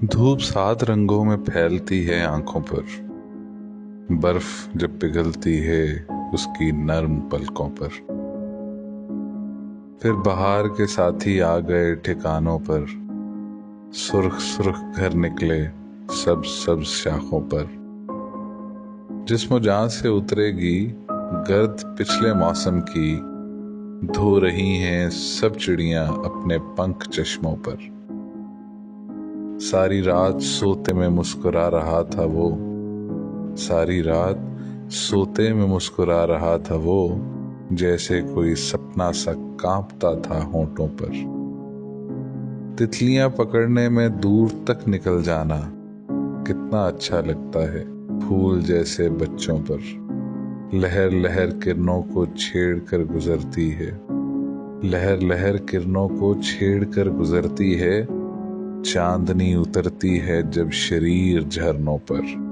धूप 7 रंगों में फैलती है आंखों पर। बर्फ जब पिघलती है उसकी नर्म पलकों पर। फिर बहार के साथी आ गए ठिकानों पर। सुर्ख सुर्ख घर निकले सब्ज सब्ज शाखों पर। जिस्मो जान से उतरेगी गर्द पिछले मौसम की। धो रही हैं सब चिड़ियां अपने पंख चश्मों पर। सारी रात सोते में मुस्कुरा रहा था वो। सारी रात सोते में मुस्कुरा रहा था वो। जैसे कोई सपना सा कांपता था होंठों पर। तितलियां पकड़ने में दूर तक निकल जाना कितना अच्छा लगता है फूल जैसे बच्चों पर। लहर लहर किरणों को छेड़ कर गुजरती है। लहर लहर किरणों को छेड़ कर गुजरती है। चांदनी उतरती है जब शरीर झरनों पर।